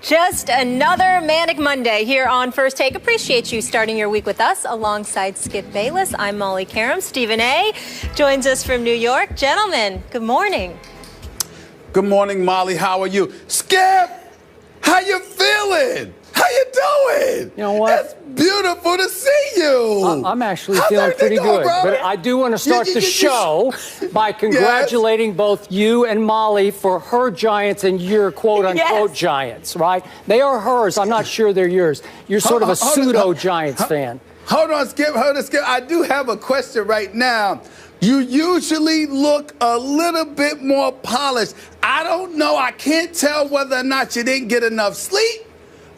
Just another manic Monday here on First Take. Appreciate you starting your week with us alongside Skip Bayless. I'm Molly Karam. Stephen A. joins us from New York. Gentlemen, good morning. Good morning, Molly. How are you? Skip, how you feeling? How you doing? You know what? It's beautiful to see you. I'm actually feeling pretty good. Bro? But I do want to start the show by congratulating both you and Molly for her Giants and your quote-unquote Giants, right? They are hers. I'm not sure they're yours. You're sort of a pseudo-Giants fan. Hold on, Skip. I do have a question right now. You usually look a little bit more polished. I don't know. I can't tell whether or not you didn't get enough sleep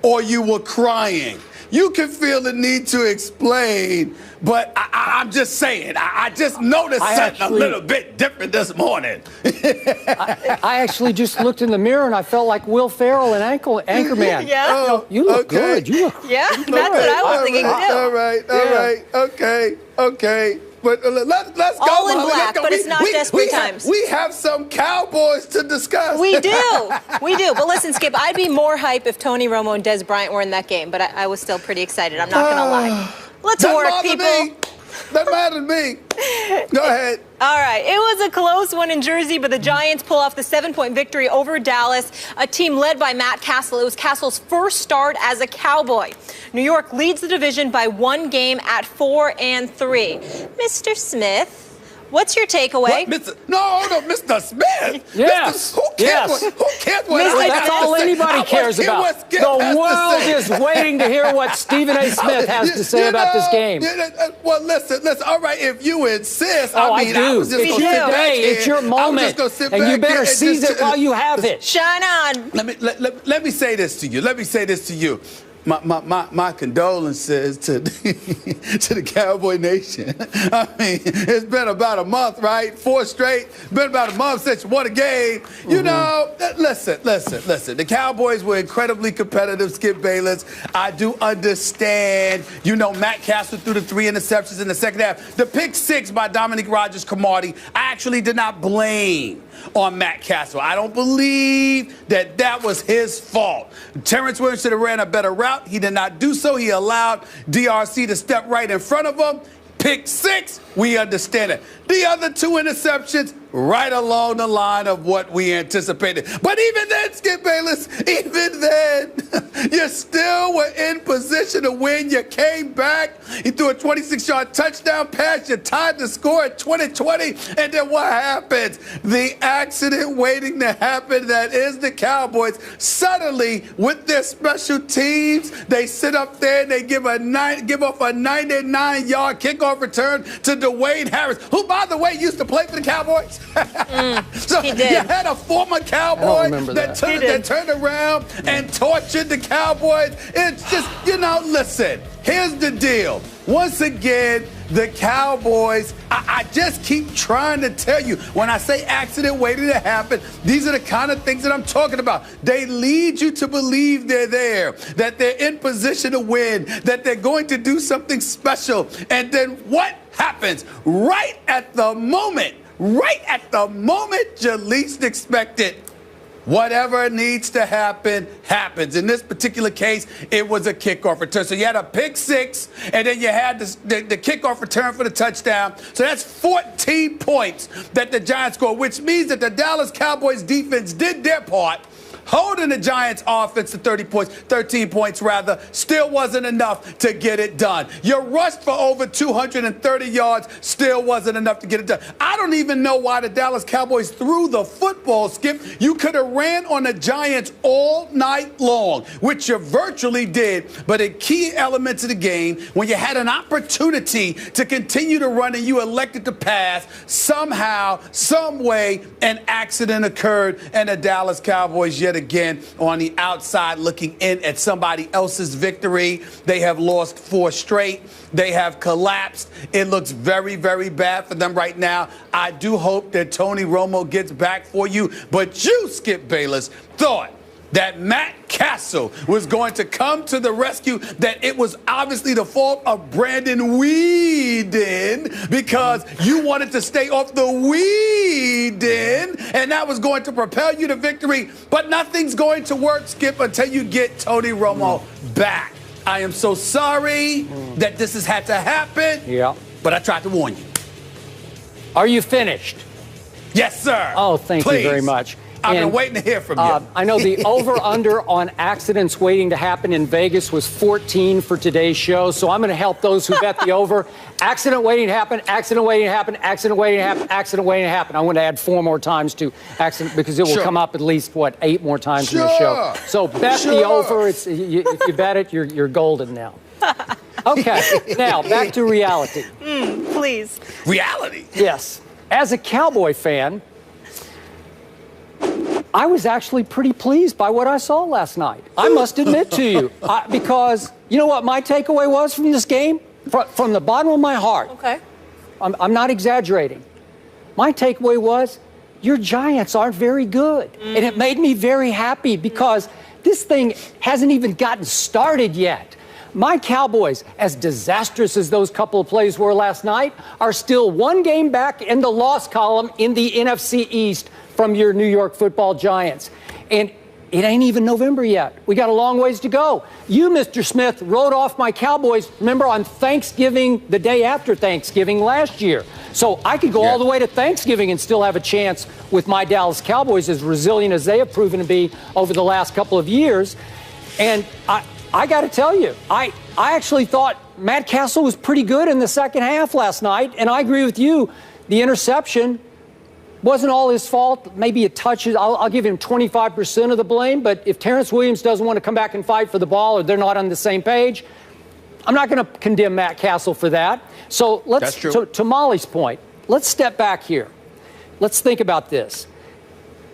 or you were crying. You can feel the need to explain, but I'm just saying. I just noticed something a little bit different this morning. I actually just looked in the mirror and I felt like Will Ferrell and Anchorman. Yeah. Oh, you look good. You look that's what I was thinking too. All right. Okay. But let's go. All in Molly. black, but it's not desperate times. We have some Cowboys to discuss. We do. But listen, Skip, I'd be more hype if Tony Romo and Des Bryant were in that game, but I was still pretty excited. I'm not going to lie. Let's work, people. That matters to me. Go ahead. All right. It was a close one in Jersey, but the Giants pull off the 7-point victory over Dallas, a team led by Matt Castle. It was Castle's first start as a Cowboy. New York leads the division by 1 game at 4-3. Mr. Smith, what's your takeaway? No, Mr. Smith. Yes. Who cares what That's all anybody cares about. The world is waiting to hear what Stephen A. Smith has to say about this game. Well, listen. All right, if you insist. I do. I was just gonna sit back Hey, it's your moment, and you better seize it while you have it. Shine on. Let me say this to you. My condolences to the Cowboy Nation. I mean, it's been about a month, right? 4 straight. It's been about a month since you won a game. You know, listen. The Cowboys were incredibly competitive, Skip Bayless. I do understand. You know, Matt Castle threw the 3 interceptions in the second half. The pick 6 by Dominique Rodgers-Cromartie, I actually did not blame on Matt Castle. I don't believe that was his fault. Terrence Williams should have ran a better route. He did not do so. He allowed DRC to step right in front of him. Pick 6, we understand it. The other 2 interceptions, right along the line of what we anticipated. But even then, Skip Bayless, even then, you still were in position to win. You came back. He threw a 26-yard touchdown pass. You tied the score at 2020. And then what happens? The accident waiting to happen that is the Cowboys. Suddenly, with their special teams, they sit up there and they give off a 99-yard kickoff return to Dwayne Harris, who, by the way, used to play for the Cowboys. So he did. You had a former Cowboy that turned around and tortured the Cowboys. It's just, listen, here's the deal. Once again, the Cowboys, I just keep trying to tell you, when I say accident waiting to happen, these are the kind of things that I'm talking about. They lead you to believe they're there, that they're in position to win, that they're going to do something special. And then what happens? Right at the moment you least expect it, whatever needs to happen, happens. In this particular case, it was a kickoff return. So you had a pick 6, and then you had the kickoff return for the touchdown. So that's 14 points that the Giants scored, which means that the Dallas Cowboys defense did their part. Holding the Giants offense to 13 points rather, still wasn't enough to get it done. You rushed for over 230 yards, still wasn't enough to get it done. I don't even know why the Dallas Cowboys threw the football, Skip. You could have ran on the Giants all night long, which you virtually did. But in key elements of the game, when you had an opportunity to continue to run and you elected to pass, somehow, some way, an accident occurred, and the Dallas Cowboys yet again on the outside looking in at somebody else's victory. They have lost 4 straight. They have collapsed. It looks very, very bad for them right now. I do hope that Tony Romo gets back for you. But you, Skip Bayless, thought that Matt Castle was going to come to the rescue, that it was obviously the fault of Brandon Weeden because you wanted to stay off the Weeden, and that was going to propel you to victory. But nothing's going to work, Skip, until you get Tony Romo back. I am so sorry that this has had to happen, but I tried to warn you. Are you finished? Yes, sir. Oh, thank you very much. I've been waiting to hear from you. I know the over-under on accidents waiting to happen in Vegas was 14 for today's show, so I'm going to help those who bet the over. Accident waiting to happen, accident waiting to happen, accident waiting to happen, accident waiting to happen. I want to add 4 more times to accident because it will come up at least, 8 more times in the show. So bet the over. If you bet it, you're golden now. Okay, now back to reality. Please. Reality? Yes. As a Cowboy fan, I was actually pretty pleased by what I saw last night. I must admit to you, because you know what my takeaway was from this game? From the bottom of my heart. Okay. I'm not exaggerating. My takeaway was your Giants aren't very good. And it made me very happy because this thing hasn't even gotten started yet. My Cowboys, as disastrous as those couple of plays were last night, are still 1 game back in the loss column in the NFC East from your New York Football Giants. And it ain't even November yet. We got a long ways to go. You, Mr. Smith, wrote off my Cowboys, remember, on Thanksgiving, the day after Thanksgiving last year. So I could go all the way to Thanksgiving and still have a chance with my Dallas Cowboys, as resilient as they have proven to be over the last couple of years. And I got to tell you, I actually thought Matt Castle was pretty good in the second half last night, and I agree with you. The interception wasn't all his fault. Maybe a touch. I'll give him 25% of the blame, but if Terrence Williams doesn't want to come back and fight for the ball or they're not on the same page, I'm not going to condemn Matt Castle for that. So let's, to Molly's point, let's step back here. Let's think about this.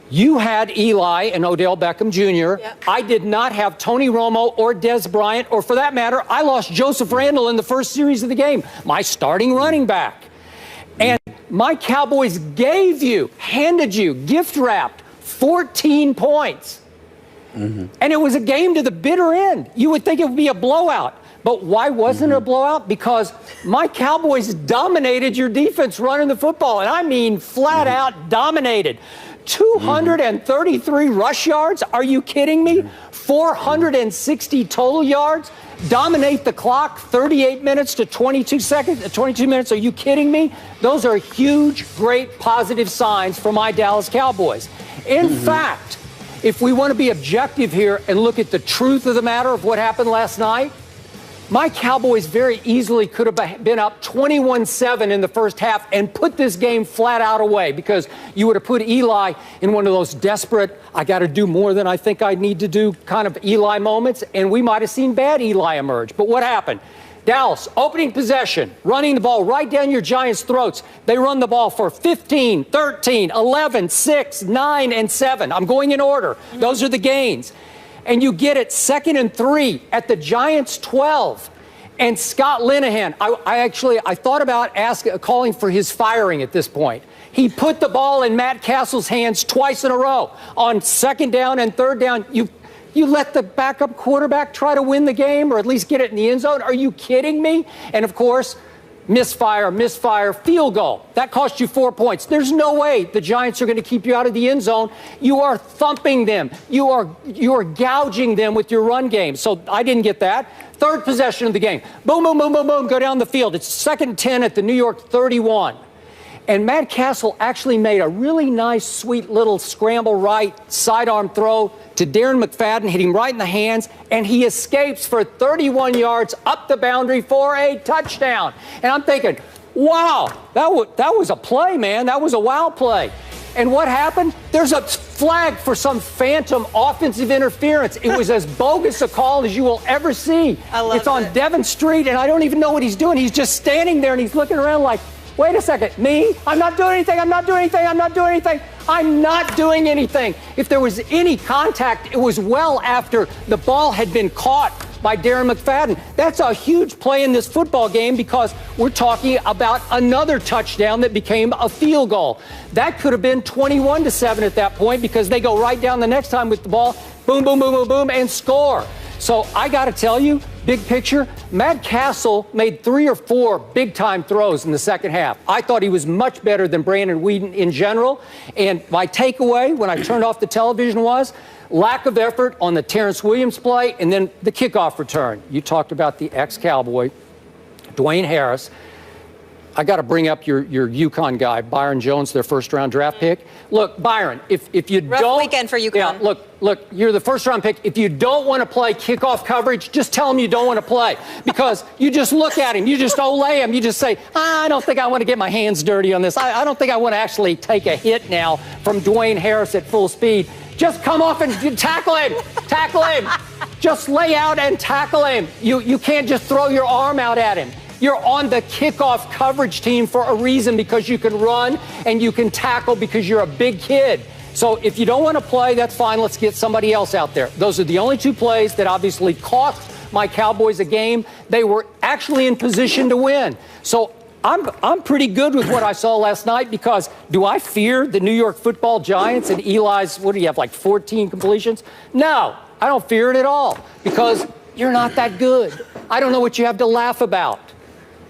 You had Eli and Odell Beckham Jr. Yep. I did not have Tony Romo or Des Bryant, or for that matter, I lost Joseph Randle in the first series of the game, my starting running back. And my Cowboys handed you, gift-wrapped 14 points. And it was a game to the bitter end. You would think it would be a blowout. But why wasn't it a blowout? Because my Cowboys dominated your defense running the football. And I mean flat out dominated. 233 rush yards? Are you kidding me? 460 total yards? Dominate the clock 38 minutes to 22 minutes? Are you kidding me? Those are huge, great, positive signs for my Dallas Cowboys. In fact, if we want to be objective here and look at the truth of the matter of what happened last night, my Cowboys very easily could have been up 21-7 in the first half and put this game flat out away, because you would have put Eli in one of those desperate, I got to do more than I think I need to do kind of Eli moments, and we might have seen bad Eli emerge. But what happened? Dallas, opening possession, running the ball right down your Giants' throats. They run the ball for 15, 13, 11, 6, 9, and 7. I'm going in order. Those are the gains. And you get it 2nd and 3 at the Giants' 12. And Scott Linehan, I thought about calling for his firing at this point. He put the ball in Matt Castle's hands twice in a row. On 2nd down and 3rd down, you let the backup quarterback try to win the game or at least get it in the end zone? Are you kidding me? And, of course, misfire, field goal. That cost you 4 points. There's no way the Giants are going to keep you out of the end zone. You are thumping them. You are gouging them with your run game. So I didn't get that. 3rd possession of the game. Boom, boom, boom, boom, boom, go down the field. It's 2nd and 10 at the New York 31. And Matt Castle actually made a really nice, sweet little scramble right sidearm throw to Darren McFadden, hit him right in the hands, and he escapes for 31 yards up the boundary for a touchdown. And I'm thinking, wow, that was a play, man. That was a wow play. And what happened? There's a flag for some phantom offensive interference. It was as bogus a call as you will ever see. It's on Devon Street, and I don't even know what he's doing. He's just standing there, and he's looking around like, wait a second, me? I'm not doing anything. I'm not doing anything. I'm not doing anything. I'm not doing anything. If there was any contact, it was well after the ball had been caught by Darren McFadden. That's a huge play in this football game because we're talking about another touchdown that became a field goal. That could have been 21-7 at that point because they go right down the next time with the ball. boom, boom, boom, boom, boom, and score. So I got to tell you, big picture, Matt Castle made 3 or 4 big-time throws in the second half. I thought he was much better than Brandon Weeden in general. And my takeaway when I turned off the television was lack of effort on the Terrence Williams play and then the kickoff return. You talked about the ex-Cowboy, Dwayne Harris. I got to bring up your UConn guy, Byron Jones, their first-round draft pick. Look, Byron, if you Rough don't... weekend for UConn. Yeah, look, you're the first-round pick. If you don't want to play kickoff coverage, just tell him you don't want to play. Because you just look at him. You just olay him. You just say, I don't think I want to get my hands dirty on this. I don't think I want to actually take a hit now from Dwayne Harris at full speed. Just come off and tackle him. Tackle him. Just lay out and tackle him. You can't just throw your arm out at him. You're on the kickoff coverage team for a reason, because you can run and you can tackle because you're a big kid. So if you don't want to play, that's fine. Let's get somebody else out there. Those are the only 2 plays that obviously cost my Cowboys a game. They were actually in position to win. So I'm pretty good with what I saw last night, because do I fear the New York Football Giants and Eli's, what do you have, like 14 completions? No, I don't fear it at all, because you're not that good. I don't know what you have to laugh about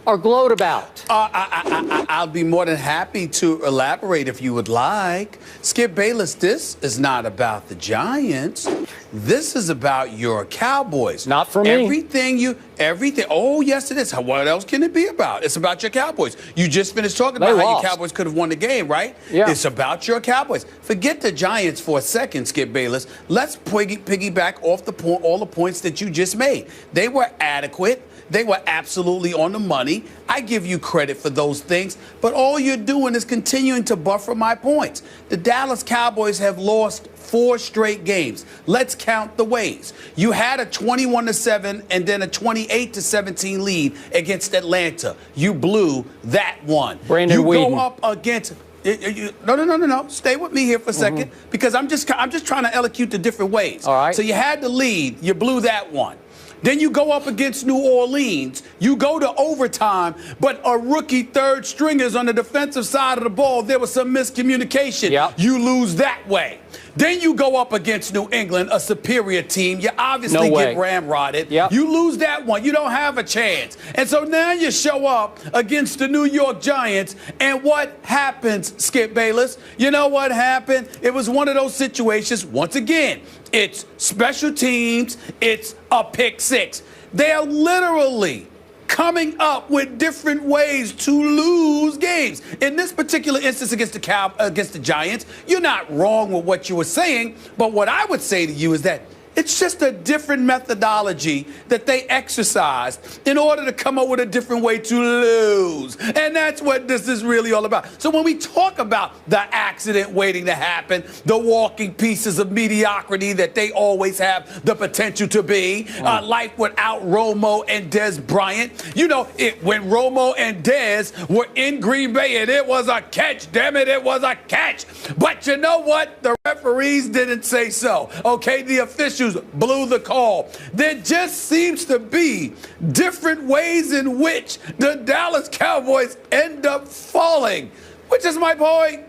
or gloat about. I'll be more than happy to elaborate if you would like. Skip Bayless, this is not about the Giants. This is about your Cowboys. Not for me. Everything. Oh, yes, it is. What else can it be about? It's about your Cowboys. You just finished talking about how your Cowboys could have won the game, right? Yeah. It's about your Cowboys. Forget the Giants for a second, Skip Bayless. Let's piggyback off all the points that you just made. They were adequate. They were absolutely on the money. I give you credit for those things, but all you're doing is continuing to buffer my points. The Dallas Cowboys have lost 4 straight games. Let's count the ways. You had a 21-7 and then a 28-17 lead against Atlanta. You blew that one. Brandon Weeden. You go up against... No. Stay with me here for a second, because I'm just trying to elocute the different ways. All right. So you had the lead. You blew that one. Then you go up against New Orleans. You go to overtime, but a rookie third stringers on the defensive side of the ball, there was some miscommunication. Yep. You lose that way. Then you go up against New England, a superior team. You obviously get ramrodded. Yep. You lose that one. You don't have a chance. And so now you show up against the New York Giants, and what happens, Skip Bayless? You know what happened? It was one of those situations, once again, it's special teams, it's a pick six. They are literally coming up with different ways to lose games. In this particular instance against the Giants, you're not wrong with what you were saying, but what I would say to you is that it's just a different methodology that they exercised in order to come up with a different way to lose. And that's what this is really all about. So when we talk about the accident waiting to happen, the walking pieces of mediocrity that they always have the potential to be, life without Romo and Des Bryant. You know, when Romo and Des were in Green Bay, and it was a catch, damn it, it was a catch. But you know what? The referees didn't say so. Okay, the officials blew the call. There just seems to be different ways in which the Dallas Cowboys end up falling, which is my point.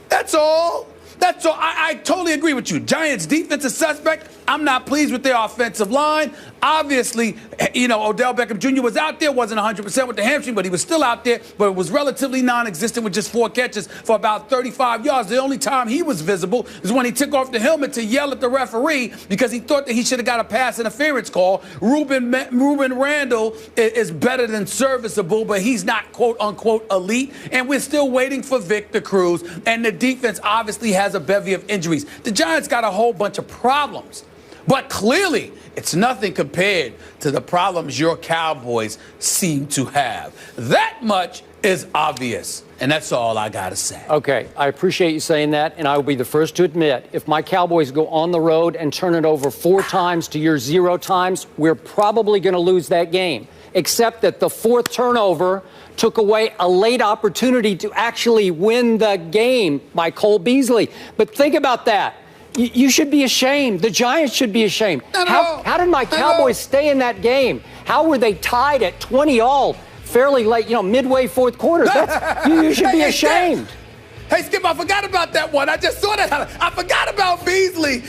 That's all. That's all. I totally agree with you. Giants defense is suspect. I'm not pleased with their offensive line. Obviously, you know, Odell Beckham Jr. was out there, wasn't 100% with the hamstring, but he was still out there, but it was relatively non-existent with just 4 catches for about 35 yards. The only time he was visible is when he took off the helmet to yell at the referee because he thought that he should have got a pass interference call. Ruben Randall is better than serviceable, but he's not quote-unquote elite, and we're still waiting for Victor Cruz, and the defense obviously has a bevy of injuries. The Giants got a whole bunch of problems. But clearly, it's nothing compared to the problems your Cowboys seem to have. That much is obvious. And that's all I got to say. Okay, I appreciate you saying that, and I will be the first to admit, if my Cowboys go on the road and turn it over 4 times to your 0 times, we're probably going to lose that game, except that the 4th turnover took away a late opportunity to actually win the game by Cole Beasley. But think about that. You should be ashamed. The Giants should be ashamed. How did my Cowboys stay in that game? How were they tied at 20-all fairly late, midway 4th quarter? You should be ashamed. Hey, Skip, I forgot about that one. I just saw that. I forgot about Beasley,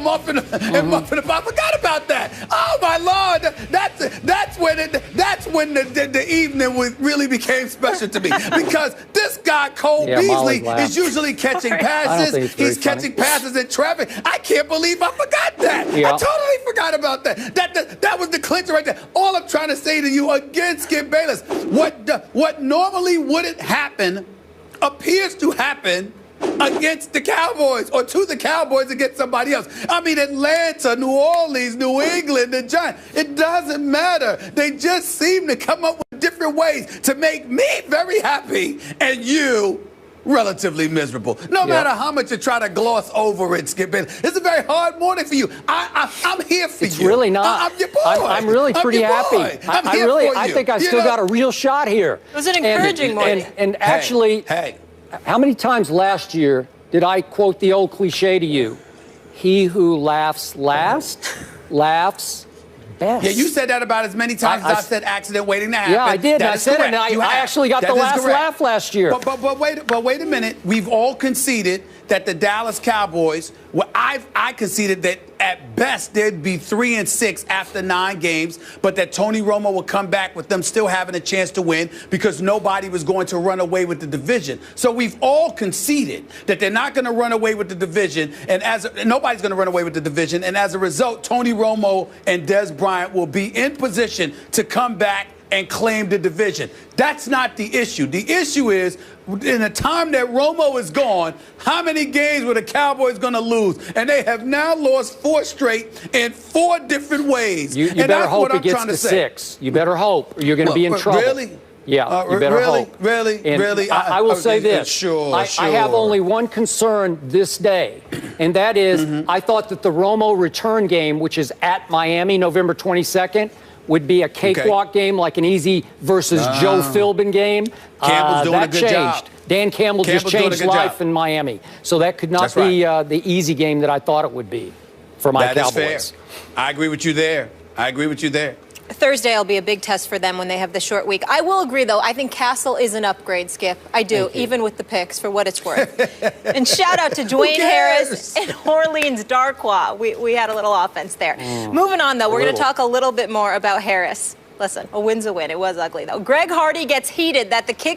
muffing and muffing. I forgot about that. Oh, my Lord. That's when the evening really became special to me. Because this guy, Cole Beasley, is usually catching passes. He's catching passes in traffic. I can't believe I forgot that. Yeah. I totally forgot about that. That was the clincher right there. All I'm trying to say to you again, Skip Bayless, what normally wouldn't happen appears to happen against the Cowboys or to the Cowboys against somebody else. I mean, Atlanta, New Orleans, New England, the Giants. It doesn't matter. They just seem to come up with different ways to make me very happy and you relatively miserable. No matter how much you try to gloss over it, Skip Bayless. It's a very hard morning for you. I'm here for you. It's really not. I'm your boy. I'm really pretty happy. I think I still got a real shot here. It was an encouraging morning. And actually, how many times last year did I quote the old cliche to you? He who laughs last, laughs best. Yeah, you said that about as many times as I've said accident waiting to happen. Yeah, I did. That I said it, and I actually got the last laugh last year. But wait a minute. We've all conceded that the Dallas Cowboys, I conceded that at best they'd be 3-6 after 9 games, but that Tony Romo would come back with them still having a chance to win because nobody was going to run away with the division. So we've all conceded that they're not going to run away with the division, and nobody's going to run away with the division, and as a result, Tony Romo and Des Bryant will be in position to come back and claim the division. That's not the issue. The issue is, in the time that Romo is gone, how many games were the Cowboys going to lose? And they have now lost 4 straight in 4 different ways. You better hope it gets to 6. You better hope, or you're going to be in trouble. Really? Yeah, you better hope. Really? I will say this. Sure. I have only one concern this day, and that is I thought that the Romo return game, which is at Miami November 22nd, would be a cakewalk game, like an easy versus Joe Philbin game. Campbell's doing a good job. Dan Campbell just changed life in Miami. So that could not be the easy game that I thought it would be for my Cowboys. That is fair. I agree with you there. Thursday will be a big test for them when they have the short week. I will agree, though. I think Castle is an upgrade, Skip. I do, even with the picks, for what it's worth. And shout out to Dwayne Harris and Orleans Darkwa. We had a little offense there. Moving on, though, we're going to talk a little bit more about Harris. Listen, a win's a win. It was ugly, though. Greg Hardy gets heated that the kick